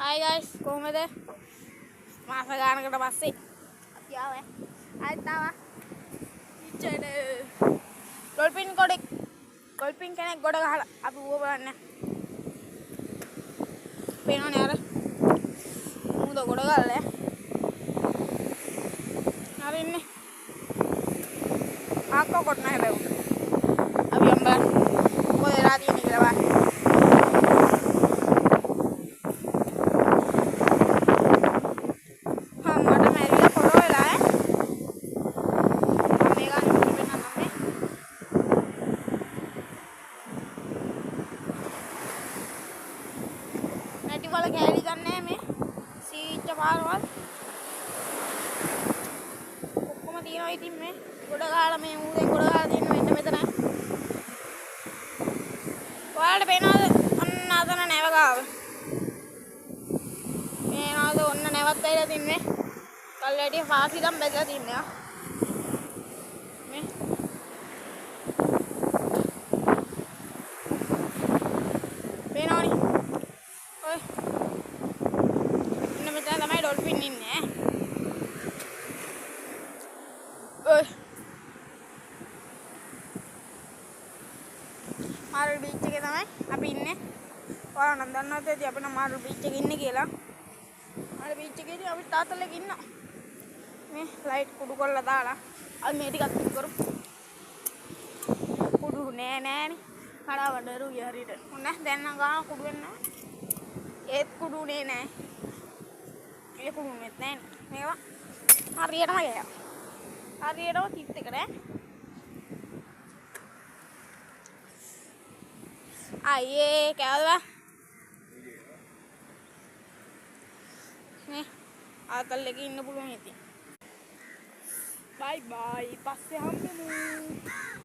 Hi guys, කොහමද? මාස ගානකට පස්සේ අපි ආවේ. ආයෙත් ආවා. ඉච්චන ඩොල්ෆින් කෙනෙක් ගොඩ ගහලා අපි ඌව බලන්න. පේනවනේ අර මූද ගොඩ ගහලා. හරි ඉන්නේ. ආක්කෝ කොට නැහැ බෑ. අපි යම් බලන්න. මොකද වෙලා තියෙන්නේ කියලා බලන්න. वाला गैरी करने में सीट पारवल ඔක්කොම තියෙනවා ඉතින් මේ ගොඩ ගහලා මේ ඌරෙන් ගොඩ ගහලා තියෙන මෙන්න මෙතන ඔයාලට පේනවද අන්න අතන නැව ගාව පේනවද ඔන්න නැවත් ඇවිල්ලා තින්නේ කල්ලාටිය ෆාසිලම් බැදලා තින්නේ මේ පේනවනේ ඔය මෙතන තමයි ඩොල්ෆින් ඉන්නේ ඔය මාරුල් බීච් එකේ තමයි අපි ඉන්නේ ඔයාලා නම් දන්නවද ඇති අපි නම් මාරුල් බීච් එකේ ඉන්නේ කියලා මාරුල් බීච් එකේදී අපි තාත්තලෙක් ඉන්නවා මේ ලයිට් කුඩු කරලා දාලා අපි මේ ටිකක් තිබ් කරමු කුඩු නෑනේ කඩවඩරුයි හරියට මොන දැන් නම් ගාන කුඩු වෙන්නේ ඒත් කුඩුනේ නෑ ඒ කුඩුනෙත් නෑ මේවා හරියටම ගෑවා හරියටම තිත් එක නෑ අයියේ කෑවද නේ ආතල් එකේ ඉන්න පුළුවන් ඉතින් බයි බයි පස්සේ හම්බෙමු